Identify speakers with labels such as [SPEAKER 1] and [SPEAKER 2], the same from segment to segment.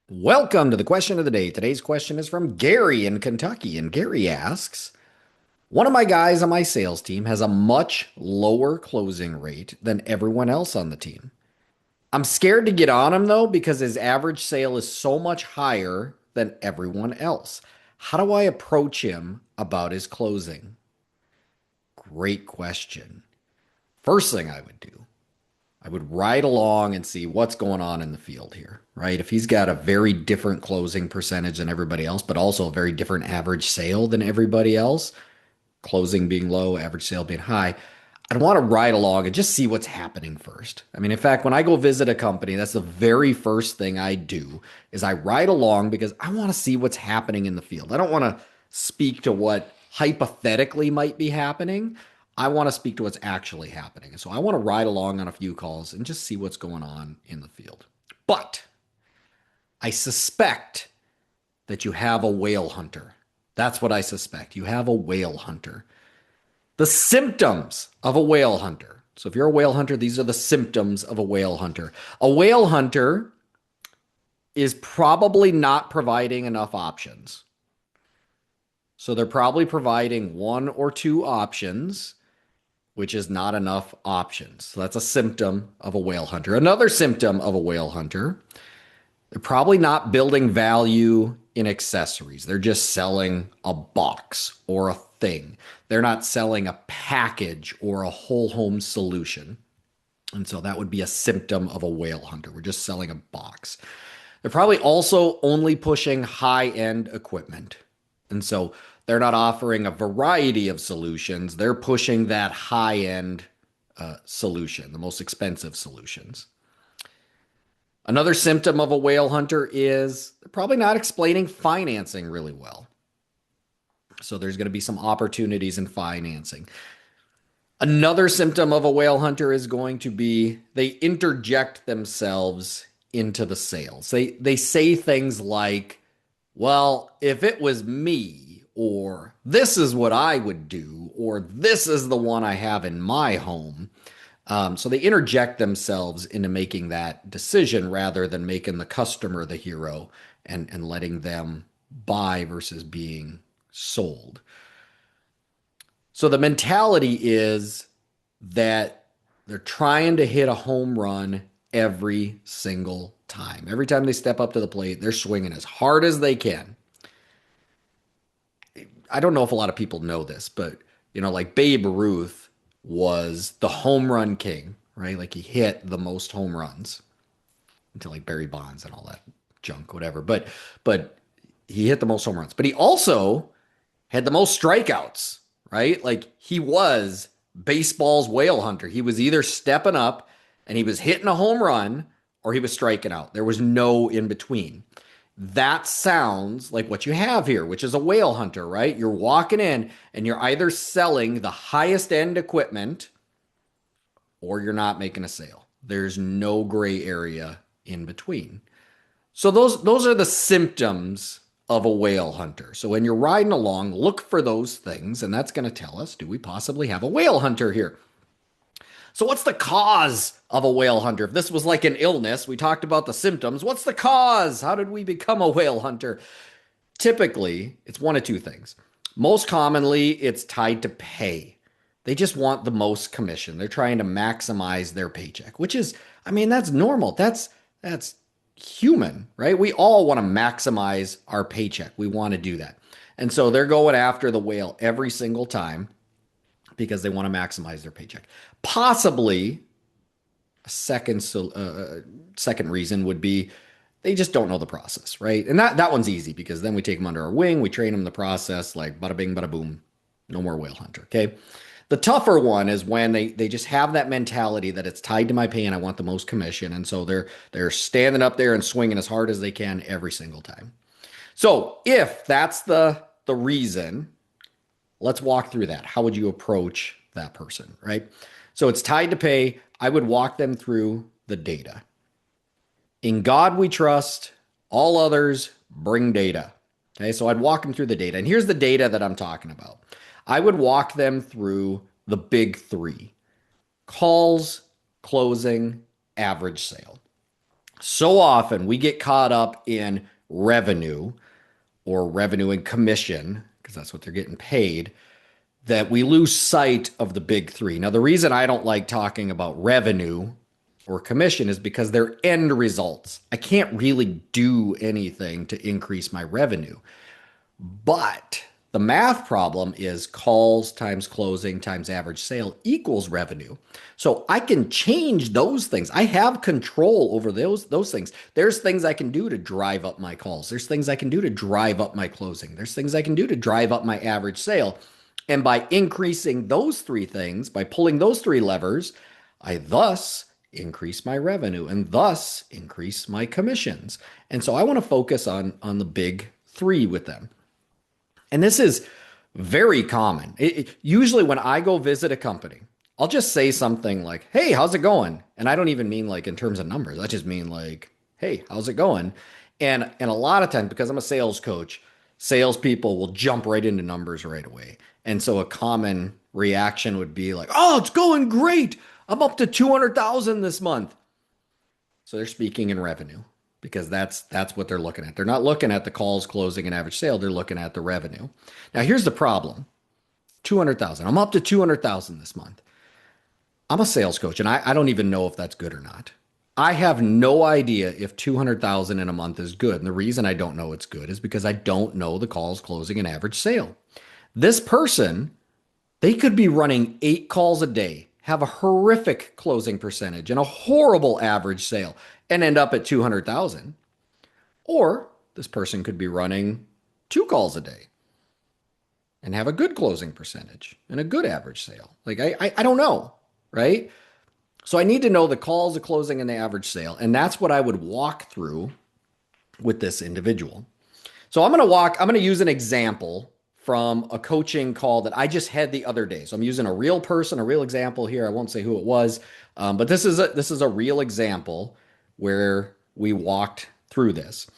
[SPEAKER 1] Welcome to the question of the day. Today's question is from Gary in Kentucky. And Gary asks, one of my guys on my sales team has a much lower closing rate than everyone else on the team. I'm scared to get on him though because his average sale is so much higher than everyone else. How do I approach him about his closing? Great question. First thing I would do, I would ride along and see what's going on in the field here, right? If he's got a very different closing percentage than everybody else, but also a very different average sale than everybody else, closing being low, average sale being high, I'd want to ride along and just see what's happening first. I mean, in fact, when I go visit a company, that's the very first thing I do is I ride along because I want to see what's happening in the field. I don't want to speak to what hypothetically might be happening. I want to speak to what's actually happening. And so I want to ride along on a few calls and just see what's going on in the field. But I suspect that you have a whale hunter. That's what I suspect. You have a whale hunter. The symptoms of a whale hunter. So if you're a whale hunter, these are the symptoms of a whale hunter. A whale hunter is probably not providing enough options. So they're probably providing one or two options, which is not enough options. So that's a symptom of a whale hunter. Another symptom of a whale hunter, they're probably not building value in accessories. They're just selling a box or a thing. They're not selling a package or a whole home solution. And so that would be a symptom of a whale hunter. We're just selling a box. They're probably also only pushing high-end equipment. And so they're not offering a variety of solutions. They're pushing that high-end solution, the most expensive solutions. Another symptom of a whale hunter is they're probably not explaining financing really well. So there's going to be some opportunities in financing. Another symptom of a whale hunter is going to be they interject themselves into the sales. They say things like, well, if it was me, or this is what I would do, or this is the one I have in my home. So they interject themselves into making that decision rather than making the customer the hero and letting them buy versus being sold. So the mentality is that they're trying to hit a home run every single time. Every time they step up to the plate, they're swinging as hard as they can. I don't know if a lot of people know this, but like Babe Ruth was the home run king, right? Like he hit the most home runs until like Barry Bonds and all that junk, whatever. But he hit the most home runs. But he also had the most strikeouts, right? Like he was baseball's whale hunter. He was either stepping up and he was hitting a home run or he was striking out. There was no in between. That sounds like what you have here, which is a whale hunter, right? You're walking in and you're either selling the highest end equipment or you're not making a sale. There's no gray area in between. So those are the symptoms of a whale hunter. So when you're riding along, look for those things, and that's going to tell us, do we possibly have a whale hunter here? So what's the cause of a whale hunter? If this was like an illness, we talked about the symptoms. What's the cause? How did we become a whale hunter? Typically, it's one of two things. Most commonly, it's tied to pay. They just want the most commission. They're trying to maximize their paycheck, which is, I mean, that's normal. That's human, right? We all want to maximize our paycheck. We want to do that. And so they're going after the whale every single time because they want to maximize their paycheck. Possibly a second reason would be they just don't know the process, right? And that one's easy because then we take them under our wing, we train them the process, like bada bing, bada boom, no more whale hunter, okay? The tougher one is when they just have that mentality that it's tied to my pay and I want the most commission, and so they're standing up there and swinging as hard as they can every single time. So if that's the reason, let's walk through that. How would you approach that person, right? So it's tied to pay. I would walk them through the data. In God we trust, all others bring data. Okay, so I'd walk them through the data. And here's the data that I'm talking about. I would walk them through the big three: calls, closing, average sale. So often we get caught up in revenue or revenue and commission, because that's what they're getting paid, that we lose sight of the big three. Now, the reason I don't like talking about revenue or commission is because they're end results. I can't really do anything to increase my revenue. But the math problem is calls times closing times average sale equals revenue. So I can change those things. I have control over those things. There's things I can do to drive up my calls. There's things I can do to drive up my closing. There's things I can do to drive up my average sale. And by increasing those three things, by pulling those three levers, I thus increase my revenue and thus increase my commissions. And so I want to focus on the big three with them. And this is very common. Usually, when I go visit a company, I'll just say something like, "Hey, how's it going?" And I don't even mean like in terms of numbers. I just mean like, "Hey, how's it going?" And a lot of times, because I'm a sales coach, salespeople will jump right into numbers right away. And so a common reaction would be like, "Oh, it's going great. I'm up to 200,000 this month." So they're speaking in revenue because that's what they're looking at. They're not looking at the calls, closing, and average sale. They're looking at the revenue. Now, here's the problem: 200,000. I'm up to 200,000 this month. I'm a sales coach, and I don't even know if that's good or not. I have no idea if 200,000 in a month is good. And the reason I don't know it's good is because I don't know the calls, closing, and average sale. This person, they could be running 8 calls a day, have a horrific closing percentage and a horrible average sale, and end up at 200,000. Or this person could be running 2 calls a day and have a good closing percentage and a good average sale. Like I don't know, right? So I need to know the calls, the closing, and the average sale. And that's what I would walk through with this individual. So I'm going to use an example from a coaching call that I just had the other day. So I'm using a real person, a real example here. I won't say who it was, but this is a real example where we walked through this.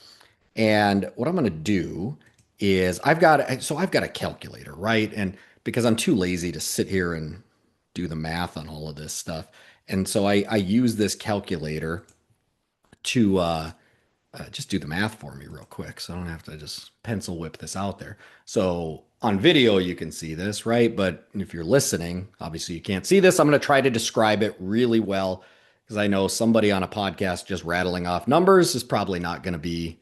[SPEAKER 1] And what I'm going to do is I've got a calculator, right? And because I'm too lazy to sit here and do the math on all of this stuff. And so I use this calculator to just do the math for me real quick. So I don't have to just pencil whip this out there. So on video, you can see this, right? But if you're listening, obviously you can't see this. I'm going to try to describe it really well because I know somebody on a podcast just rattling off numbers is probably not going to be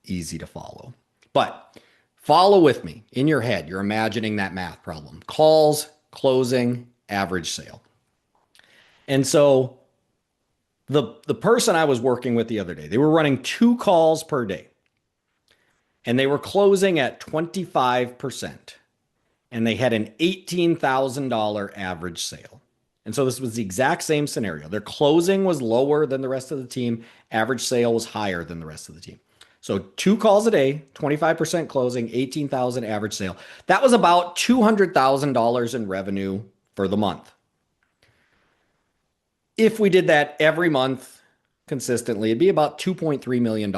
[SPEAKER 1] easy to follow. But follow with me in your head. You're imagining that math problem: calls, closing, average sale. And so the person I was working with the other day, they were running 2 calls per day and they were closing at 25% and they had an $18,000 average sale. And so this was the exact same scenario. Their closing was lower than the rest of the team. Average sale was higher than the rest of the team. So 2 calls a day, 25% closing, 18,000 average sale. That was about $200,000 in revenue for the month. If we did that every month consistently, it'd be about $2.3 million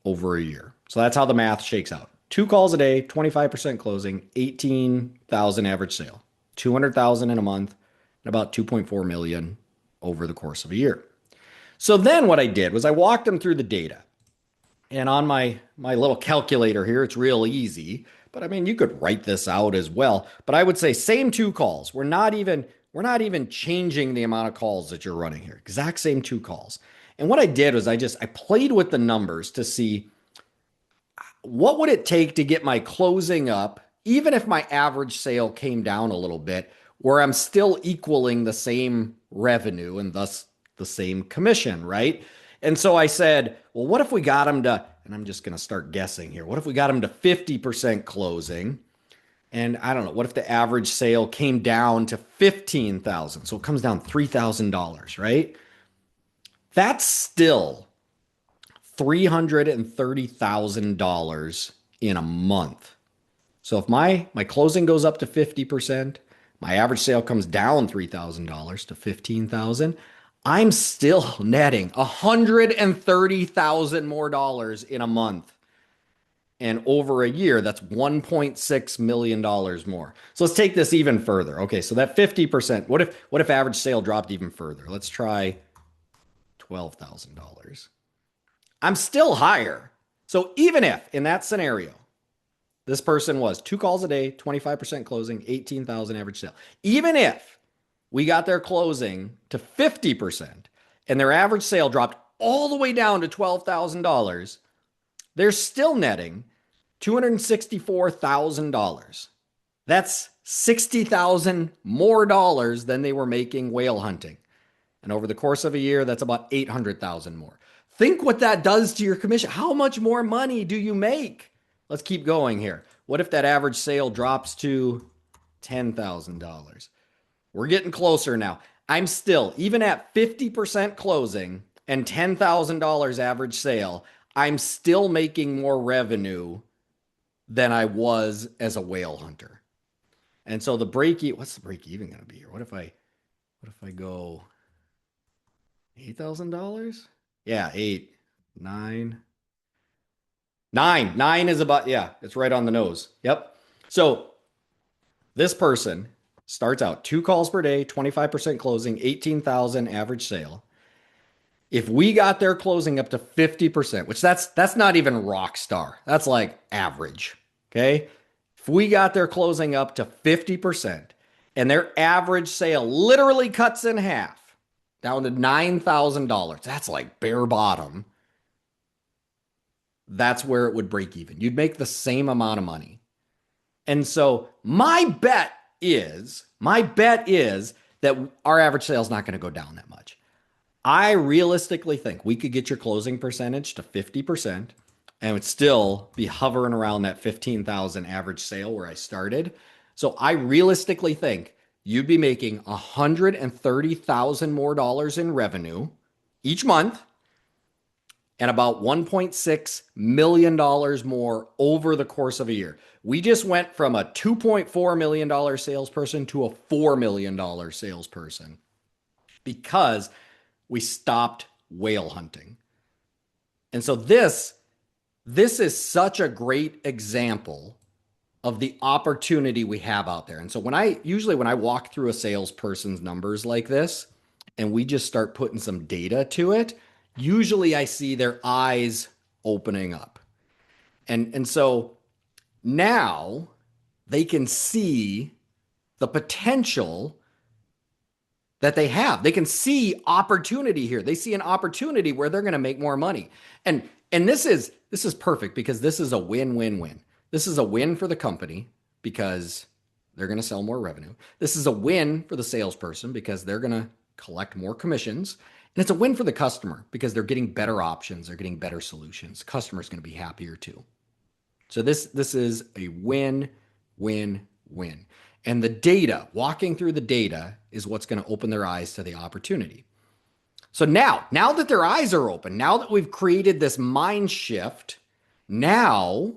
[SPEAKER 1] over a year. So that's how the math shakes out. 2 calls a day, 25% closing, 18,000 average sale, 200,000 in a month, and about 2.4 million over the course of a year. So then what I did was I walked them through the data. And on my little calculator here, it's real easy. But I mean, you could write this out as well. But I would say same 2 calls. We're not even changing the amount of calls that you're running here. Exact same 2 calls. And what I did was I played with the numbers to see what would it take to get my closing up, even if my average sale came down a little bit, where I'm still equaling the same revenue and thus the same commission, right? And so I said, well, what if we got them to, and I'm just going to start guessing here, what if we got them to 50% closing? And I don't know, what if the average sale came down to 15,000? So it comes down $3,000, right? That's still $330,000 in a month. So if my closing goes up to 50%, my average sale comes down $3,000 to 15,000, I'm still netting $130,000 more dollars in a month. And over a year, that's $1.6 million more. So let's take this even further. Okay, so that 50%, what if average sale dropped even further? Let's try $12,000. I'm still higher. So even if in that scenario, this person was 2 calls a day, 25% closing, 18,000 average sale. Even if we got their closing to 50% and their average sale dropped all the way down to $12,000, they're still netting $264,000. That's 60,000 more dollars than they were making whale hunting. And over the course of a year, that's about 800,000 more. Think what that does to your commission. How much more money do you make? Let's keep going here. What if that average sale drops to $10,000? We're getting closer now. I'm still, even at 50% closing and $10,000 average sale, I'm still making more revenue than I was as a whale hunter. And so the break, what's the break even going to be here? What if I go $8,000? Yeah, eight, nine, nine. Nine is about, yeah, it's right on the nose. Yep. So this person starts out 2 calls per day, 25% closing, 18,000 average sale. If we got their closing up to 50%, which that's not even rock star. That's like average. Okay? If we got their closing up to 50% and their average sale literally cuts in half down to $9,000, that's like bare bottom. That's where it would break even. You'd make the same amount of money. And so my bet is that our average sale is not going to go down that much. I realistically think we could get your closing percentage to 50% and would still be hovering around that 15,000 average sale where I started. So I realistically think you'd be making 130,000 more dollars in revenue each month and about $1.6 million more over the course of a year. We just went from a $2.4 million salesperson to a $4 million salesperson because we stopped whale hunting. And so this is such a great example of the opportunity we have out there. And so when I walk through a salesperson's numbers like this and we just start putting some data to it, usually I see their eyes opening up. And so now they can see the potential that they have. They can see opportunity here. They see an opportunity where they're going to make more money. And this is perfect because this is a win-win-win. This is a win for the company because they're going to sell more revenue. This is a win for the salesperson because they're going to collect more commissions. And it's a win for the customer because they're getting better options, they're getting better solutions. The customer's going to be happier too. So this is a win-win-win. And the data, walking through the data is what's going to open their eyes to the opportunity. So now that their eyes are open, now that we've created this mind shift, now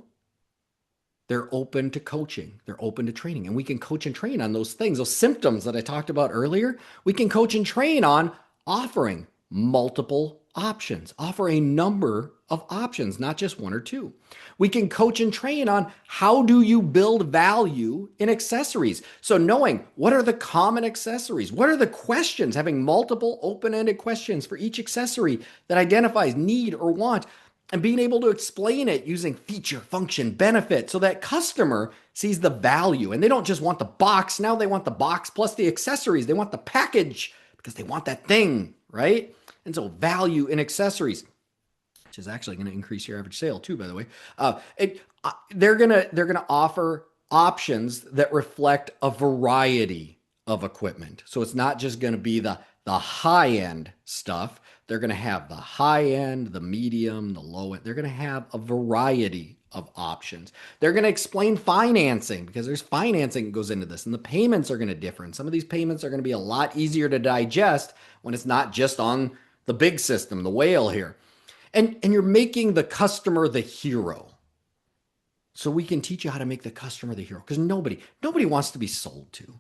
[SPEAKER 1] they're open to coaching. They're open to training. And we can coach and train on those things, those symptoms that I talked about earlier. We can coach and train on offering multiple options, offer a number of options, not just one or two. We can coach and train on how do you build value in accessories. So knowing what are the common accessories, what are the questions, having multiple open-ended questions for each accessory that identifies need or want, and being able to explain it using feature, function, benefit, so that customer sees the value. And they don't just want the box. Now they want the box plus the accessories. They want the package because they want that thing, right? And so value in accessories, which is actually going to increase your average sale too, by the way. They're gonna offer options that reflect a variety of equipment. So it's not just going to be the high end stuff. They're going to have the high end, the medium, the low end. They're going to have a variety of options. They're going to explain financing because there's financing that goes into this, and the payments are going to differ. And some of these payments are going to be a lot easier to digest when it's not just on the big system, the whale here. And you're making the customer the hero. So we can teach you how to make the customer the hero because nobody wants to be sold to,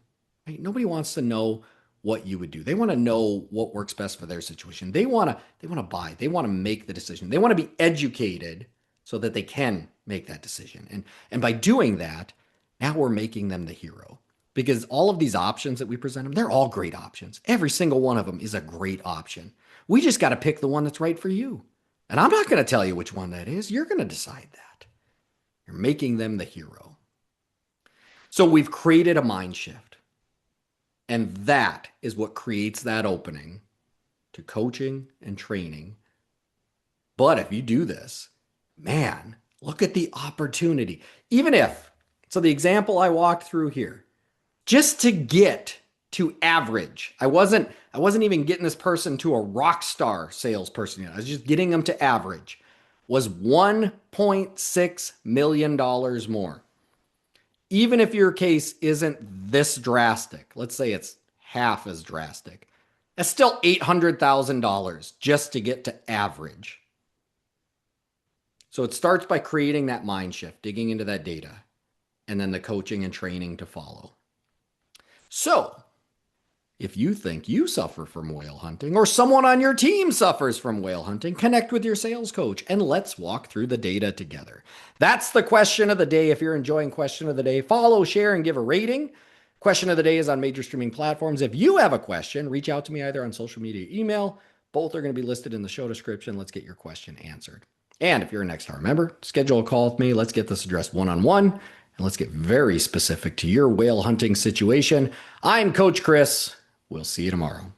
[SPEAKER 1] right? Nobody wants to know what you would do. They want to know what works best for their situation. They want to buy. They want to make the decision. They want to be educated so that they can make that decision. And by doing that, now we're making them the hero because all of these options that we present them, they're all great options. Every single one of them is a great option. We just got to pick the one that's right for you. And I'm not going to tell you which one that is. You're going to decide that. You're making them the hero. So we've created a mind shift. And that is what creates that opening to coaching and training. But if you do this, man, look at the opportunity. Even if, so the example I walked through here, just to get to average, I wasn't even getting this person to a rock star salesperson yet. I was just getting them to average, was $1.6 million more. Even if your case isn't this drastic, let's say it's half as drastic, that's still $800,000 just to get to average. So it starts by creating that mind shift, digging into that data, and then the coaching and training to follow. So if you think you suffer from whale hunting or someone on your team suffers from whale hunting, connect with your sales coach and let's walk through the data together. That's the question of the day. If you're enjoying question of the day, follow, share, and give a rating. Question of the day is on major streaming platforms. If you have a question, reach out to me either on social media or email. Both are going to be listed in the show description. Let's get your question answered. And if you're a Next Star member, schedule a call with me. Let's get this addressed one-on-one, and let's get very specific to your whale hunting situation. I'm Coach Chris. We'll see you tomorrow.